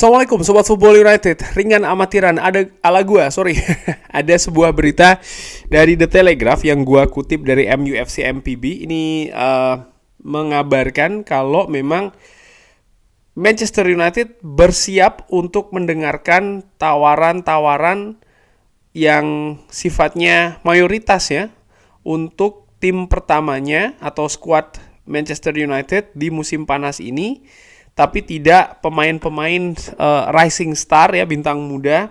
Assalamualaikum Sobat Football United. Ringan amatiran ada ala gua, sorry. Ada sebuah berita dari The Telegraph yang gua kutip dari MUFC MPB. Ini mengabarkan kalau memang Manchester United bersiap untuk mendengarkan tawaran-tawaran yang sifatnya mayoritas ya untuk tim pertamanya atau skuad Manchester United di musim panas ini, tapi tidak pemain-pemain rising star ya, bintang muda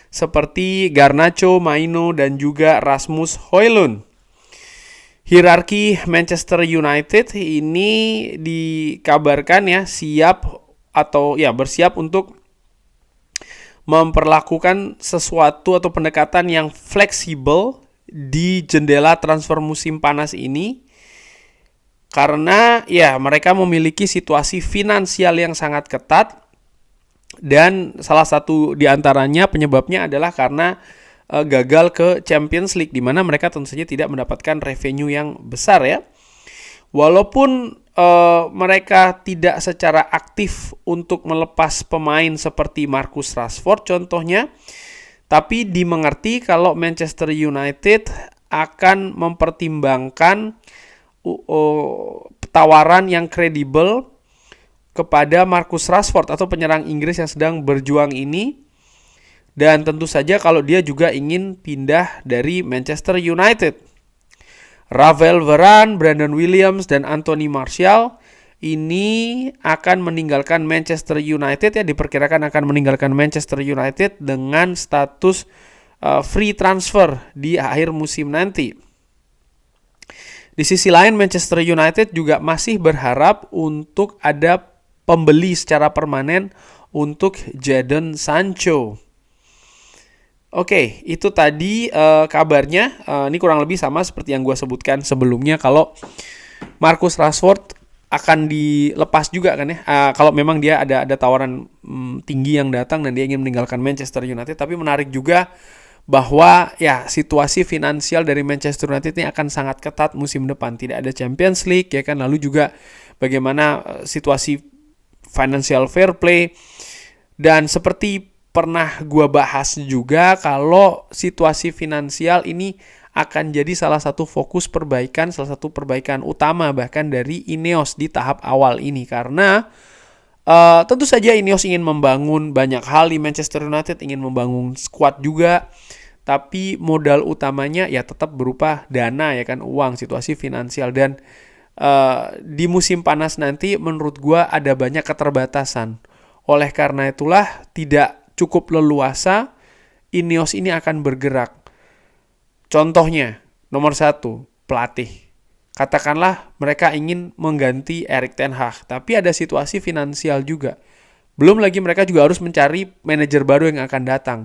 seperti Garnacho, Maino dan juga Rasmus Højlund. Hierarki Manchester United ini dikabarkan ya bersiap untuk memperlakukan sesuatu atau pendekatan yang fleksibel di jendela transfer musim panas ini. Karena ya mereka memiliki situasi finansial yang sangat ketat, dan salah satu diantaranya penyebabnya adalah karena gagal ke Champions League, di mana mereka tentu saja tidak mendapatkan revenue yang besar ya. Walaupun mereka tidak secara aktif untuk melepas pemain seperti Marcus Rashford contohnya, tapi dimengerti kalau Manchester United akan mempertimbangkan tawaran yang kredibel kepada Marcus Rashford atau penyerang Inggris yang sedang berjuang ini. Dan tentu saja kalau dia juga ingin pindah dari Manchester United. Raphael Varane, Brandon Williams, dan Anthony Martial ini akan meninggalkan Manchester United ya, diperkirakan akan meninggalkan Manchester United dengan status free transfer di akhir musim nanti. Di sisi lain, Manchester United juga masih berharap untuk ada pembeli secara permanen untuk Jadon Sancho. Oke, itu tadi kabarnya. Ini kurang lebih sama seperti yang gue sebutkan sebelumnya, kalau Marcus Rashford akan dilepas juga kan ya. Kalau memang dia ada tawaran tinggi yang datang dan dia ingin meninggalkan Manchester United. Tapi menarik juga bahwa ya situasi finansial dari Manchester United ini akan sangat ketat musim depan. Tidak ada Champions League ya kan, lalu juga bagaimana situasi financial fair play. Dan seperti pernah gua bahas juga, kalau situasi finansial ini akan jadi salah satu fokus perbaikan, salah satu perbaikan utama bahkan dari Ineos di tahap awal ini. Karena tentu saja Ineos ingin membangun banyak hal di Manchester United, ingin membangun skuad juga, tapi modal utamanya ya tetap berupa dana ya kan, uang, situasi finansial. Dan di musim panas nanti menurut gua ada banyak keterbatasan. Oleh karena itulah tidak cukup leluasa Ineos ini akan bergerak. Contohnya, nomor 1, pelatih. Katakanlah mereka ingin mengganti Erik ten Hag, tapi ada situasi finansial juga. Belum lagi mereka juga harus mencari manajer baru yang akan datang.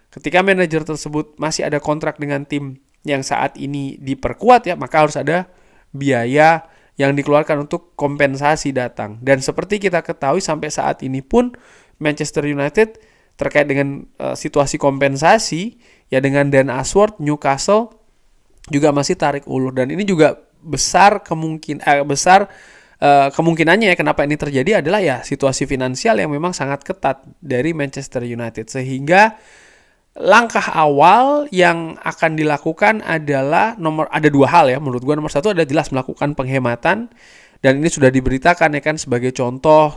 Ketika manajer tersebut masih ada kontrak dengan tim yang saat ini diperkuat ya, maka harus ada biaya yang dikeluarkan untuk kompensasi datang. Dan seperti kita ketahui sampai saat ini pun Manchester United terkait dengan situasi kompensasi ya, dengan Dan Ashworth, Newcastle juga masih tarik ulur. Dan ini juga besar kemungkinannya ya kenapa ini terjadi adalah ya situasi finansial yang memang sangat ketat dari Manchester United. Sehingga langkah awal yang akan dilakukan adalah ada 2 hal ya menurut gue. Nomor 1 adalah jelas melakukan penghematan, dan ini sudah diberitakan ya kan sebagai contoh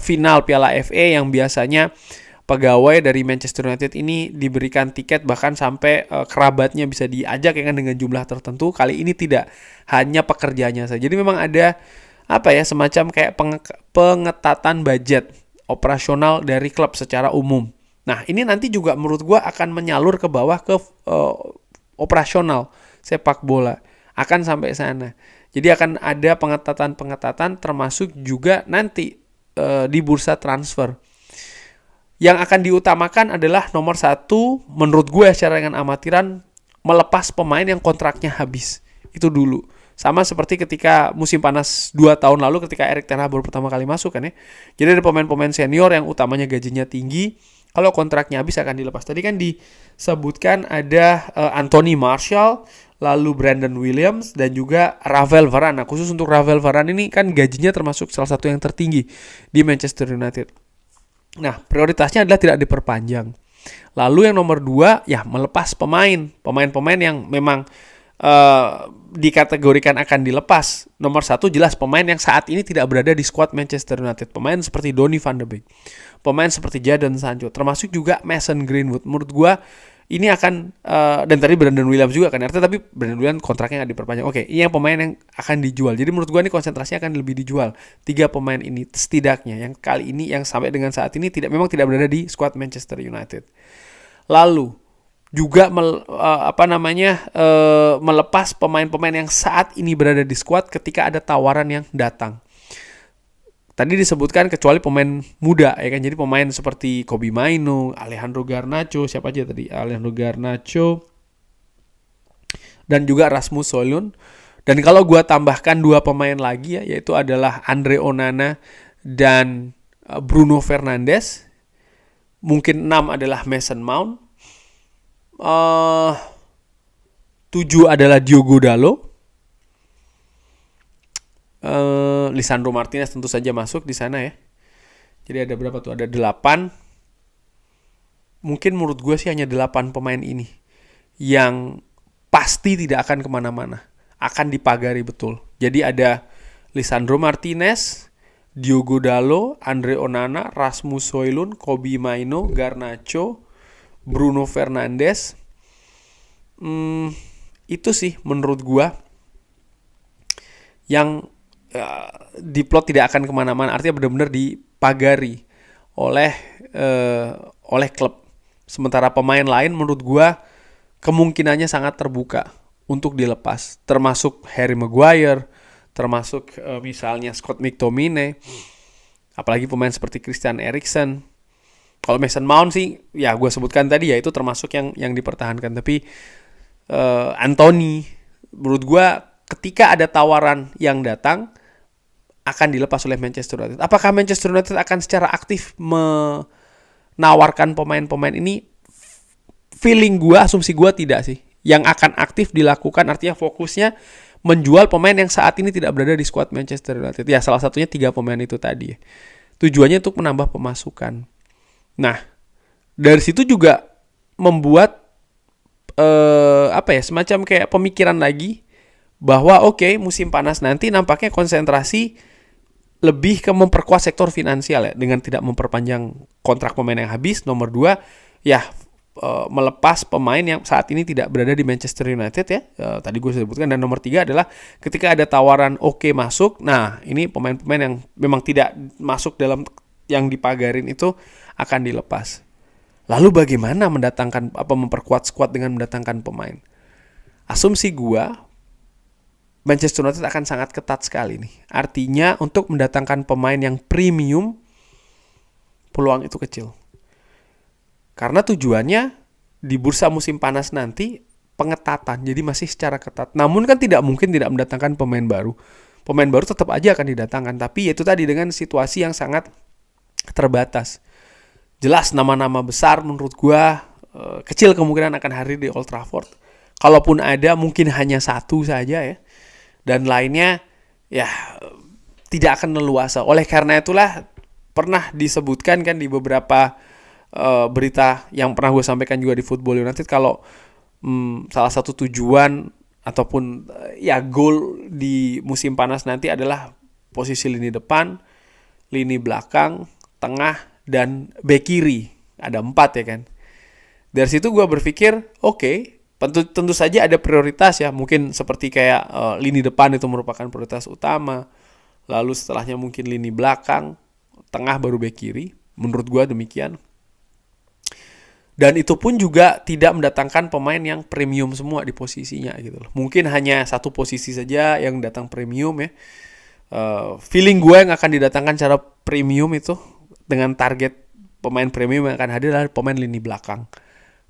final Piala FA yang biasanya pegawai dari Manchester United ini diberikan tiket bahkan sampai kerabatnya bisa diajak ya kan dengan jumlah tertentu. Kali ini tidak, hanya pekerjanya saja. Jadi memang ada semacam kayak pengetatan budget operasional dari klub secara umum. Nah, ini nanti juga menurut gue akan menyalur ke bawah ke operasional sepak bola. Akan sampai sana. Jadi akan ada pengetatan termasuk juga nanti di bursa transfer. Yang akan diutamakan adalah nomor 1, menurut gue secara dengan amatiran, melepas pemain yang kontraknya habis. Itu dulu. Sama seperti ketika musim panas 2 tahun lalu ketika Erik ten Hag baru pertama kali masuk kan ya. Jadi ada pemain-pemain senior yang utamanya gajinya tinggi, kalau kontraknya habis akan dilepas. Tadi kan disebutkan ada Anthony Martial, lalu Brandon Williams, dan juga Raphael Varane. Nah, khusus untuk Raphael Varane ini kan gajinya termasuk salah satu yang tertinggi di Manchester United. Nah, prioritasnya adalah tidak diperpanjang. Lalu yang nomor 2, ya melepas pemain-pemain yang memang dikategorikan akan dilepas. Nomor 1 jelas pemain yang saat ini tidak berada di skuad Manchester United. Pemain seperti Donny van de Beek, pemain seperti Jadon Sancho, termasuk juga Mason Greenwood. Menurut gua ini akan dan tadi Brandon Williams juga kan, artinya tapi Brandon Williams kontraknya nggak diperpanjang. Oke, ini yang pemain yang akan dijual. Jadi menurut gua ini konsentrasinya akan lebih dijual. 3 pemain ini setidaknya yang kali ini yang sampai dengan saat ini memang tidak berada di skuad Manchester United. Lalu juga melepas pemain-pemain yang saat ini berada di skuad ketika ada tawaran yang datang. Tadi disebutkan kecuali pemain muda ya kan. Jadi pemain seperti Kobbie Mainoo, Alejandro Garnacho, siapa aja tadi? Alejandro Garnacho dan juga Rasmus Højlund. Dan kalau gua tambahkan 2 pemain lagi ya, yaitu adalah Andre Onana dan Bruno Fernandes. Mungkin 6 adalah Mason Mount. 7 adalah Diogo Dalot. Lisandro Martinez tentu saja masuk di sana ya. Jadi ada berapa tuh? Ada 8. Mungkin menurut gue sih hanya 8 pemain ini yang pasti tidak akan kemana-mana, akan dipagari betul. Jadi ada Lisandro Martinez, Diogo Dalot, Andre Onana, Rasmus Højlund, Kobbie Mainoo, Garnacho, Bruno Fernandes. Itu sih menurut gua yang diplot tidak akan kemana-mana, artinya benar-benar dipagari oleh klub. Sementara pemain lain menurut gua kemungkinannya sangat terbuka untuk dilepas, termasuk Harry Maguire, termasuk misalnya Scott McTominay, apalagi pemain seperti Christian Eriksen. Kalau Mason Mount sih, ya gue sebutkan tadi ya itu termasuk yang dipertahankan. Tapi Anthony, menurut gue ketika ada tawaran yang datang akan dilepas oleh Manchester United. Apakah Manchester United akan secara aktif menawarkan pemain-pemain ini? Feeling gue, asumsi gue tidak sih. Yang akan aktif dilakukan artinya fokusnya menjual pemain yang saat ini tidak berada di skuad Manchester United. Ya salah satunya 3 pemain itu tadi. Tujuannya untuk menambah pemasukan. Nah, dari situ juga membuat semacam kayak pemikiran lagi bahwa musim panas nanti nampaknya konsentrasi lebih ke memperkuat sektor finansial ya, dengan tidak memperpanjang kontrak pemain yang habis. Nomor 2, ya melepas pemain yang saat ini tidak berada di Manchester United ya. Tadi gue sebutkan. Dan nomor 3 adalah ketika ada tawaran masuk. Nah, ini pemain-pemain yang memang tidak masuk dalam yang dipagarin itu akan dilepas. Lalu bagaimana memperkuat skuad dengan mendatangkan pemain? Asumsi gua Manchester United akan sangat ketat sekali nih. Artinya untuk mendatangkan pemain yang premium peluang itu kecil. Karena tujuannya di bursa musim panas nanti pengetatan. Jadi masih secara ketat. Namun kan tidak mungkin tidak mendatangkan pemain baru. Pemain baru tetap aja akan didatangkan, tapi itu tadi dengan situasi yang sangat terbatas. Jelas nama-nama besar menurut gua kecil kemungkinan akan hadir di Old Trafford. Kalaupun ada mungkin hanya 1 saja ya. Dan lainnya ya tidak akan leluasa. Oleh karena itulah pernah disebutkan kan di beberapa berita yang pernah gue sampaikan juga di Football United kalau salah satu tujuan ataupun goal di musim panas nanti adalah posisi lini depan, lini belakang, tengah, dan bek kiri. Ada 4 ya kan. Dari situ gue berpikir tentu saja ada prioritas ya. Mungkin seperti kayak lini depan itu merupakan prioritas utama. Lalu setelahnya mungkin lini belakang, tengah baru bek kiri. Menurut gue demikian. Dan itu pun juga tidak mendatangkan pemain yang premium semua di posisinya gitu loh. Mungkin hanya 1 posisi saja yang datang premium ya. Feeling gue yang akan didatangkan secara premium itu dengan target pemain premium yang akan hadir adalah pemain lini belakang.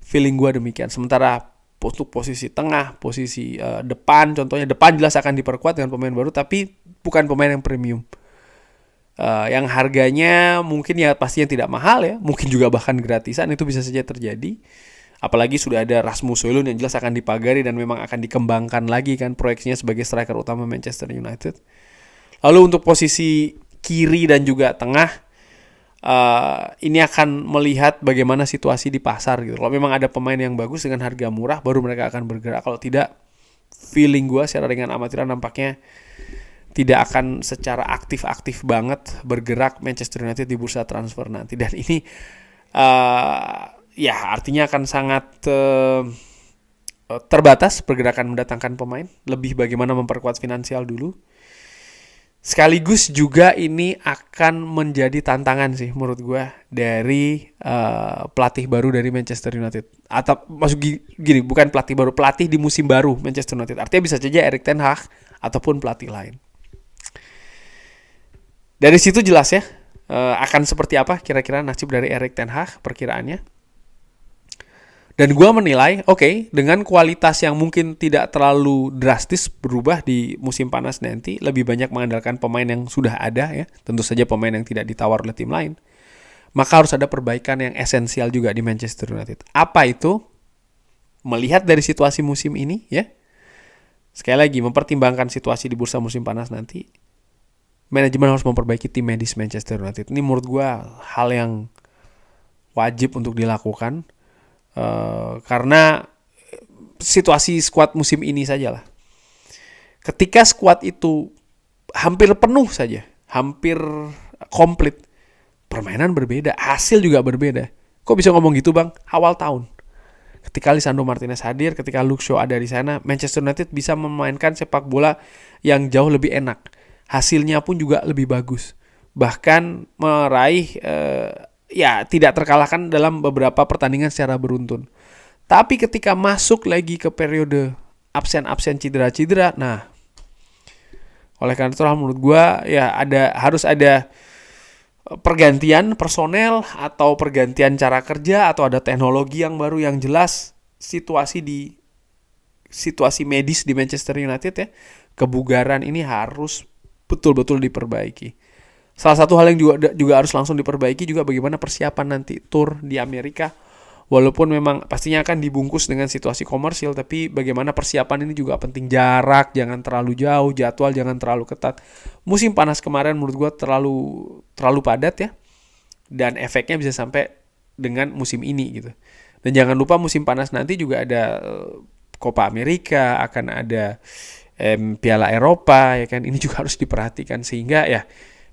Feeling gue demikian. Sementara untuk posisi tengah, posisi depan, contohnya depan jelas akan diperkuat dengan pemain baru, tapi bukan pemain yang premium. Yang harganya mungkin ya pastinya tidak mahal ya, mungkin juga bahkan gratisan, itu bisa saja terjadi. Apalagi sudah ada Rasmus Højlund yang jelas akan dipagari dan memang akan dikembangkan lagi kan proyeksinya sebagai striker utama Manchester United. Lalu untuk posisi kiri dan juga tengah, ini akan melihat bagaimana situasi di pasar gitu. Kalau memang ada pemain yang bagus dengan harga murah, baru mereka akan bergerak. Kalau tidak, feeling gue secara dengan amatiran nampaknya tidak akan secara aktif banget bergerak Manchester United di bursa transfer nanti. Dan ini ya artinya akan sangat terbatas pergerakan mendatangkan pemain. Lebih bagaimana memperkuat finansial dulu. Sekaligus juga ini akan menjadi tantangan sih menurut gue dari pelatih baru dari Manchester United. Atau maksud gini, bukan pelatih baru, pelatih di musim baru Manchester United. Artinya bisa saja Erik ten Hag ataupun pelatih lain. Dari situ jelas ya akan seperti apa kira-kira nasib dari Erik ten Hag perkiraannya. Dan gue menilai, oke, dengan kualitas yang mungkin tidak terlalu drastis berubah di musim panas nanti, lebih banyak mengandalkan pemain yang sudah ada ya, tentu saja pemain yang tidak ditawar oleh tim lain, maka harus ada perbaikan yang esensial juga di Manchester United. Apa itu? Melihat dari situasi musim ini ya, sekali lagi mempertimbangkan situasi di bursa musim panas nanti, manajemen harus memperbaiki tim medis Manchester United. Ini menurut gue hal yang wajib untuk dilakukan. Karena situasi skuad musim ini sajalah. Ketika skuad itu hampir penuh saja, hampir komplit, permainan berbeda, hasil juga berbeda. Kok bisa ngomong gitu bang? Awal tahun, ketika Lisandro Martinez hadir, ketika Luke Shaw ada di sana, Manchester United bisa memainkan sepak bola yang jauh lebih enak. Hasilnya pun juga lebih bagus. Bahkan meraih ya tidak terkalahkan dalam beberapa pertandingan secara beruntun. Tapi ketika masuk lagi ke periode absen cedera, nah oleh karena itu menurut gue ya harus ada pergantian personel atau pergantian cara kerja atau ada teknologi yang baru yang jelas situasi medis di Manchester United ya, kebugaran ini harus betul-betul diperbaiki. Salah satu hal yang juga harus langsung diperbaiki juga bagaimana persiapan nanti tour di Amerika. Walaupun memang pastinya akan dibungkus dengan situasi komersil, tapi bagaimana persiapan ini juga penting. Jarak jangan terlalu jauh, jadwal jangan terlalu ketat. Musim panas kemarin menurut gue terlalu padat ya. Dan efeknya bisa sampai dengan musim ini gitu. Dan jangan lupa musim panas nanti juga ada Copa Amerika, akan ada Piala Eropa ya kan. Ini juga harus diperhatikan sehingga ya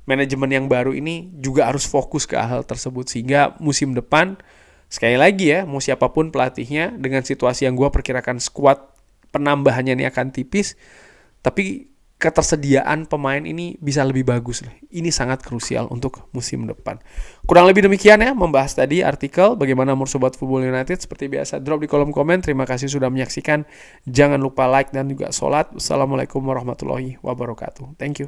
manajemen yang baru ini juga harus fokus ke hal tersebut sehingga musim depan sekali lagi ya mau siapapun pelatihnya dengan situasi yang gue perkirakan skuad penambahannya ini akan tipis tapi ketersediaan pemain ini bisa lebih bagus. Ini sangat krusial untuk musim depan. Kurang lebih demikian ya membahas tadi artikel bagaimana Mursobat Football United. Seperti biasa drop di kolom komen. Terima kasih sudah menyaksikan. Jangan lupa like dan juga sholat. Wassalamualaikum warahmatullahi wabarakatuh. Thank you.